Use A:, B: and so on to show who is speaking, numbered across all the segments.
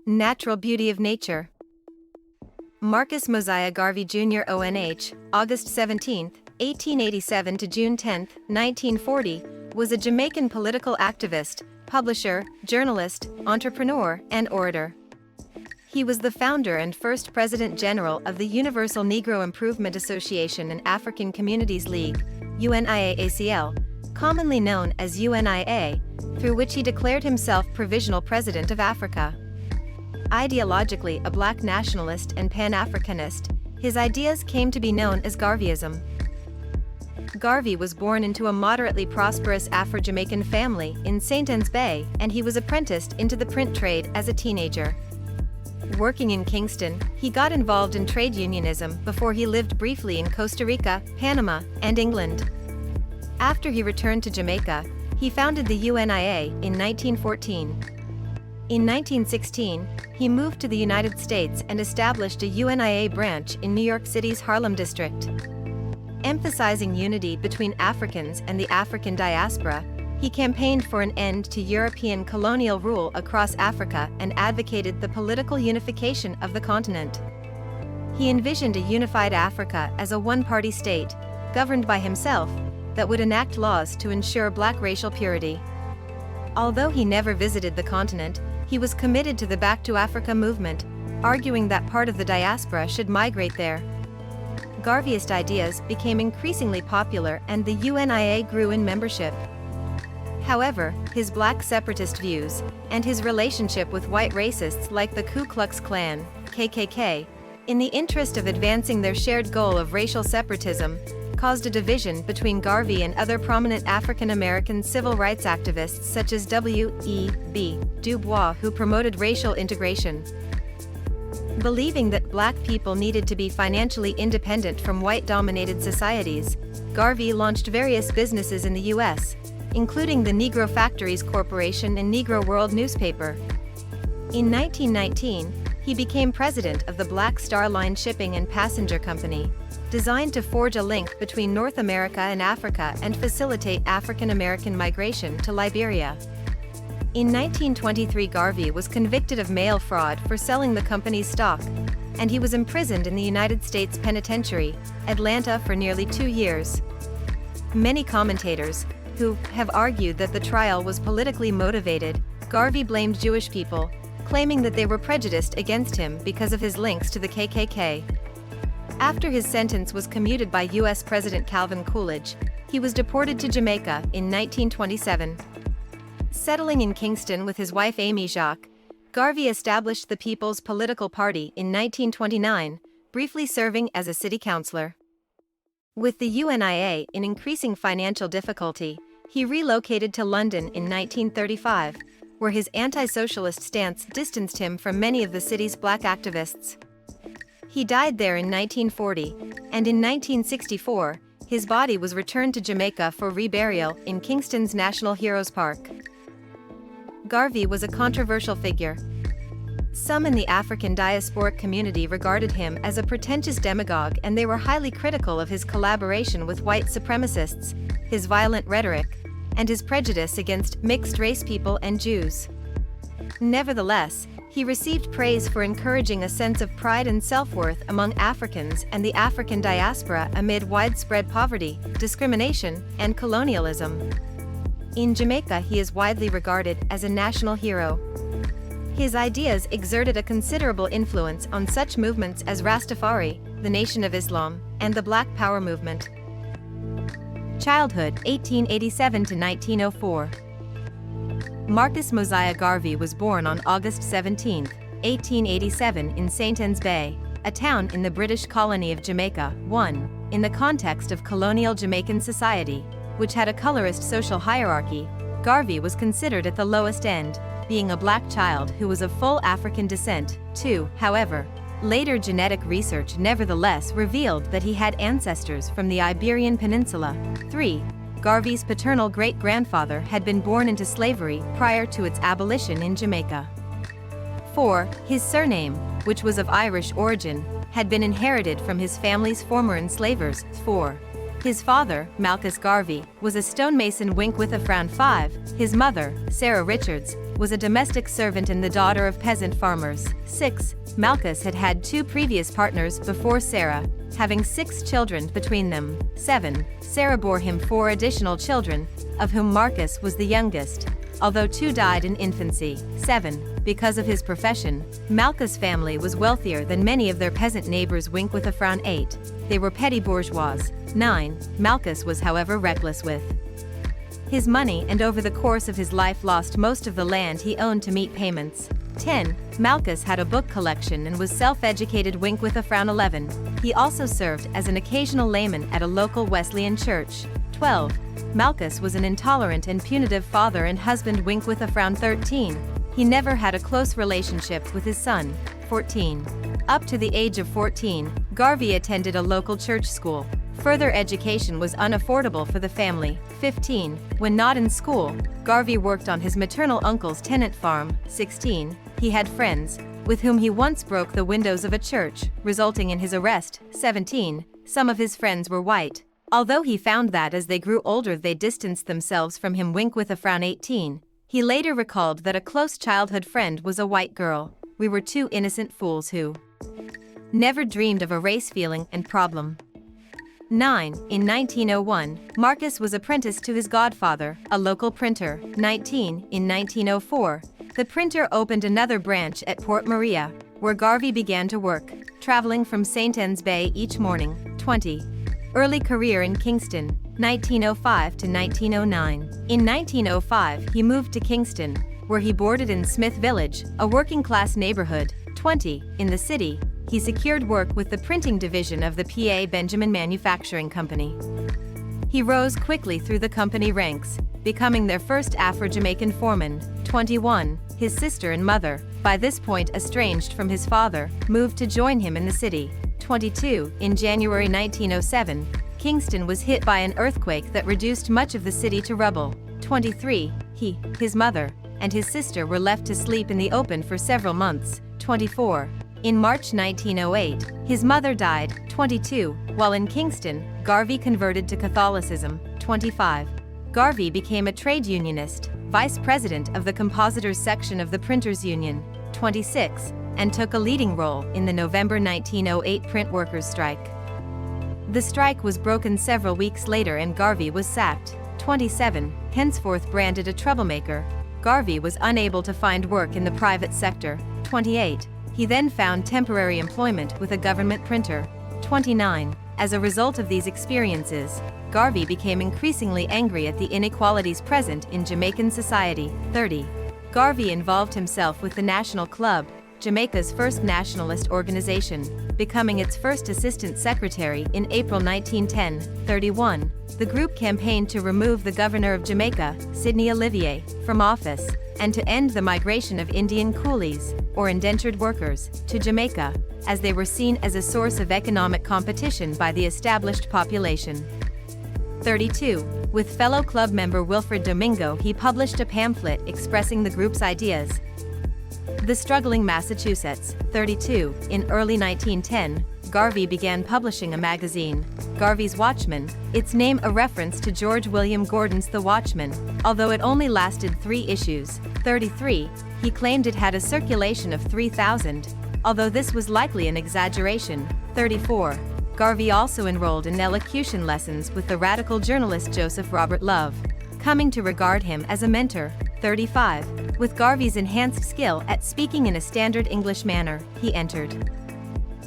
A: Natural beauty of nature. Marcus Mosiah Garvey Jr. ONH, August 17, 1887 to June 10, 1940, was a Jamaican political activist, publisher, journalist, entrepreneur, and orator. He was the founder and first President General of the Universal Negro Improvement Association and African Communities League, UNIA-ACL, commonly known as UNIA, through which he declared himself Provisional President of Africa. Ideologically a black nationalist and Pan-Africanist, his ideas came to be known as Garveyism. Garvey was born into a moderately prosperous Afro-Jamaican family in St. Anne's Bay, and he was apprenticed into the print trade as a teenager. Working in Kingston, he got involved in trade unionism before he lived briefly in Costa Rica, Panama, and England. After he returned to Jamaica, he founded the UNIA in 1914. In 1916, he moved to the United States and established a UNIA branch in New York City's Harlem district. Emphasizing unity between Africans and the African diaspora, he campaigned for an end to European colonial rule across Africa and advocated the political unification of the continent. He envisioned a unified Africa as a one-party state, governed by himself, that would enact laws to ensure black racial purity. Although he never visited the continent, he was committed to the Back to Africa movement, arguing that part of the diaspora should migrate there. Garveyist ideas became increasingly popular and the UNIA grew in membership. However, his black separatist views, and his relationship with white racists like the Ku Klux Klan, KKK, in the interest of advancing their shared goal of racial separatism, caused a division between Garvey and other prominent African-American civil rights activists such as W.E.B. Du Bois, who promoted racial integration. Believing that black people needed to be financially independent from white-dominated societies, Garvey launched various businesses in the U.S., including the Negro Factories Corporation and Negro World newspaper. In 1919, he became president of the Black Star Line Shipping and Passenger Company, designed to forge a link between North America and Africa and facilitate African-American migration to Liberia. In 1923, Garvey was convicted of mail fraud for selling the company's stock, and he was imprisoned in the United States Penitentiary, Atlanta, for nearly 2 years. Many commentators, who have argued that the trial was politically motivated, Garvey blamed Jewish people, claiming that they were prejudiced against him because of his links to the KKK. After his sentence was commuted by U.S. President Calvin Coolidge, he was deported to Jamaica in 1927. Settling in Kingston with his wife Amy Jacques, Garvey established the People's Political Party in 1929, briefly serving as a city councilor. With the UNIA in increasing financial difficulty, he relocated to London in 1935, where his anti-socialist stance distanced him from many of the city's black activists. He died there in 1940, and in 1964, his body was returned to Jamaica for reburial in Kingston's National Heroes Park. Garvey was a controversial figure. Some in the African diasporic community regarded him as a pretentious demagogue, and they were highly critical of his collaboration with white supremacists, his violent rhetoric, and his prejudice against mixed-race people and Jews. Nevertheless, he received praise for encouraging a sense of pride and self-worth among Africans and the African diaspora amid widespread poverty, discrimination, and colonialism. In Jamaica, he is widely regarded as a national hero. His ideas exerted a considerable influence on such movements as Rastafari, the Nation of Islam, and the Black Power movement. Childhood, 1887 to 1904. Marcus Mosiah Garvey was born on August 17, 1887 in St. Anne's Bay, a town in the British colony of Jamaica, in the context of colonial Jamaican society, which had a colorist social hierarchy. Garvey was considered at the lowest end, being a black child who was of full African descent. However, later genetic research nevertheless revealed that he had ancestors from the Iberian Peninsula. 3. Garvey's paternal great-grandfather had been born into slavery prior to its abolition in Jamaica. 4. His surname, which was of Irish origin, had been inherited from his family's former enslavers. 4. His father, Malchus Garvey, was a stonemason with a frown. 5. His mother, Sarah Richards, was a domestic servant and the daughter of peasant farmers. 6. Malchus had had 2 previous partners before Sarah, having 6 children between them. 7. Sarah bore him 4 additional children, of whom Marcus was the youngest, although 2 died in infancy. 7. Because of his profession, Malchus' family was wealthier than many of their peasant neighbors. Wink with a frown. 8. They were petty bourgeois. 9. Malchus was however reckless with his money and over the course of his life lost most of the land he owned to meet payments. 10. Malchus had a book collection and was self-educated. Wink with a frown. 11. He also served as an occasional layman at a local Wesleyan church. 12. Malchus was an intolerant and punitive father and husband. Wink with a frown. 13. He never had a close relationship with his son. 14. Up to the age of 14, Garvey attended a local church school. Further education was unaffordable for the family. 15. When not in school, Garvey worked on his maternal uncle's tenant farm. 16. He had friends, with whom he once broke the windows of a church, resulting in his arrest. 17. Some of his friends were white, although he found that as they grew older they distanced themselves from him. Wink with a frown. 18. He later recalled that a close childhood friend was a white girl. We were 2 innocent fools who never dreamed of a race feeling and problem. 9. In 1901, Marcus was apprenticed to his godfather, a local printer. 19. In 1904, the printer opened another branch at Port Maria, where Garvey began to work, traveling from St. Anne's Bay each morning. 20. Early career in Kingston, 1905 to 1909. In 1905, he moved to Kingston, where he boarded in Smith Village, a working-class neighborhood. 20. In the city, he secured work with the printing division of the P.A. Benjamin Manufacturing Company. He rose quickly through the company ranks, becoming their first Afro-Jamaican foreman. 21. His sister and mother, by this point estranged from his father, moved to join him in the city. 22. In January 1907, Kingston was hit by an earthquake that reduced much of the city to rubble. 23. He, his mother, and his sister were left to sleep in the open for several months. 24. In March 1908, his mother died. 22. While in Kingston, Garvey converted to Catholicism. 25. Garvey became a trade unionist, vice president of the compositors section of the Printers Union. 26. And took a leading role in the November 1908 print workers' strike. The strike was broken several weeks later and Garvey was sacked. 27. Henceforth branded a troublemaker, Garvey was unable to find work in the private sector. 28. He then found temporary employment with a government printer. 29. As a result of these experiences, Garvey became increasingly angry at the inequalities present in Jamaican society. 30. Garvey involved himself with the National Club, Jamaica's first nationalist organization, becoming its first assistant secretary in April 1910. 31. The group campaigned to remove the governor of Jamaica, Sidney Olivier, from office, and to end the migration of Indian coolies, or indentured workers, to Jamaica, as they were seen as a source of economic competition by the established population. 32. With fellow club member Wilfred Domingo, he published a pamphlet expressing the group's ideas. The Struggling Massachusetts. 32. In early 1910, Garvey began publishing a magazine, Garvey's Watchman, its name a reference to George William Gordon's The Watchman, although it only lasted 3 issues. 33. He claimed it had a circulation of 3,000, although this was likely an exaggeration. 34. Garvey also enrolled in elocution lessons with the radical journalist Joseph Robert Love, coming to regard him as a mentor. 35. With Garvey's enhanced skill at speaking in a standard English manner, he entered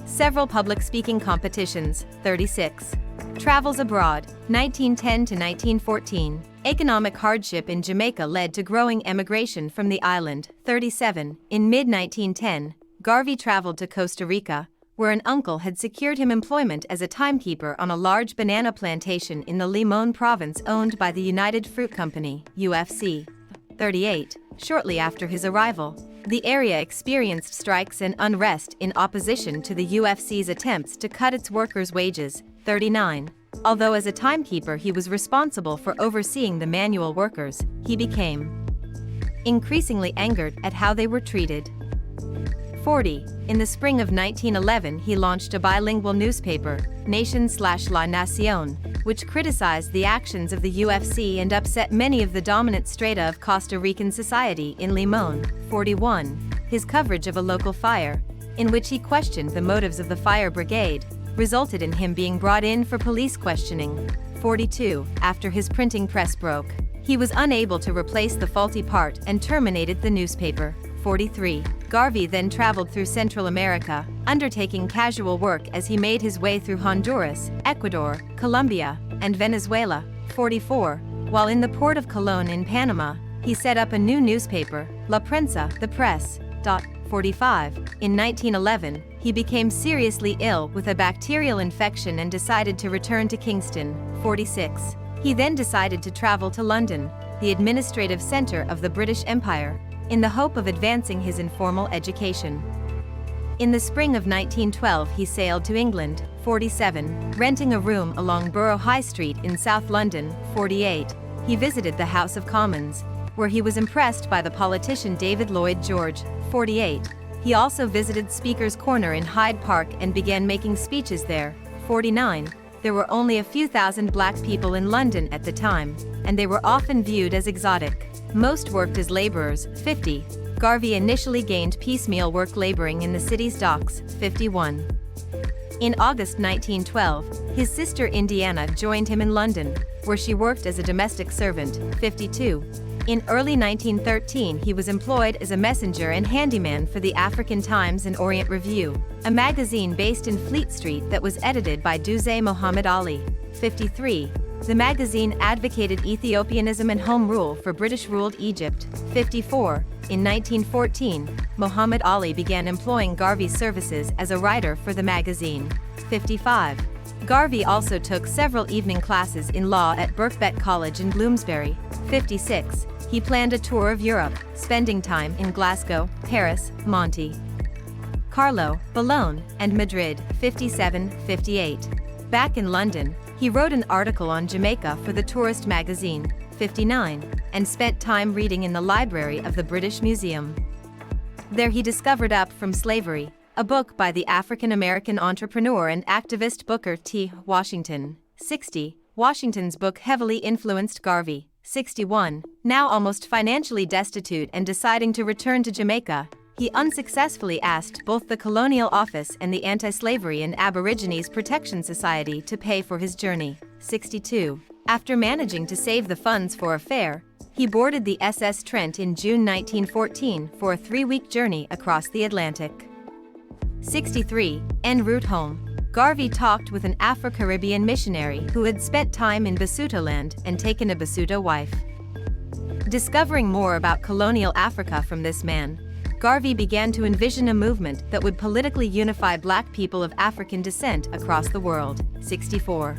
A: several public speaking competitions. 36. Travels abroad, 1910 to 1914. Economic hardship in Jamaica led to growing emigration from the island. 37. In mid-1910, Garvey traveled to Costa Rica, where an uncle had secured him employment as a timekeeper on a large banana plantation in the Limon province owned by the United Fruit Company, UFC. 38. Shortly after his arrival, the area experienced strikes and unrest in opposition to the UFC's attempts to cut its workers' wages. 39. Although as a timekeeper he was responsible for overseeing the manual workers, he became increasingly angered at how they were treated. 40. In the spring of 1911 he launched a bilingual newspaper, Nation/La Nación, which criticized the actions of the UFC and upset many of the dominant strata of Costa Rican society in Limón. 41. His coverage of a local fire, in which he questioned the motives of the fire brigade, resulted in him being brought in for police questioning. 42. After his printing press broke, he was unable to replace the faulty part and terminated the newspaper. 43. Garvey then traveled through Central America, undertaking casual work as he made his way through Honduras, Ecuador, Colombia, and Venezuela. 44. While in the port of Colón in Panama, he set up a new newspaper, La Prensa, the Press. 45. In 1911, he became seriously ill with a bacterial infection and decided to return to Kingston. 46. He then decided to travel to London, the administrative center of the British Empire, in the hope of advancing his informal education. In the spring of 1912 he sailed to England. 47. Renting a room along Borough High Street in South London. 48. He visited the House of Commons, where he was impressed by the politician David Lloyd George. 48. He also visited Speaker's Corner in Hyde Park and began making speeches there. 49. There were only a few thousand black people in London at the time, and they were often viewed as exotic. Most worked as laborers. 50. Garvey initially gained piecemeal work laboring in the city's docks. 51. In August 1912, his sister Indiana joined him in London, where she worked as a domestic servant. 52. In early 1913 he was employed as a messenger and handyman for the African Times and Orient Review, a magazine based in Fleet Street that was edited by Duse Muhammad Ali. 53. The magazine advocated Ethiopianism and home rule for British-ruled Egypt. 54. In 1914, Muhammad Ali began employing Garvey's services as a writer for the magazine. 55. Garvey also took several evening classes in law at Birkbeck College in Bloomsbury. 56. He planned a tour of Europe, spending time in Glasgow, Paris, Monte Carlo, Bologna, and Madrid. 57. 58. Back in London, he wrote an article on Jamaica for the tourist magazine. 59. And spent time reading in the library of the British Museum. There he discovered Up From Slavery, a book by the African-American entrepreneur and activist Booker T. Washington. 60. Washington's book heavily influenced Garvey. 61. Now almost financially destitute and deciding to return to Jamaica, he unsuccessfully asked both the Colonial Office and the Anti-Slavery and Aborigines Protection Society to pay for his journey. 62. After managing to save the funds for a fare, he boarded the SS Trent in June 1914 for a 3-week journey across the Atlantic. 63. En route home, Garvey talked with an Afro-Caribbean missionary who had spent time in Basutoland and taken a Basuto wife. Discovering more about colonial Africa from this man, Garvey began to envision a movement that would politically unify black people of African descent across the world. 64.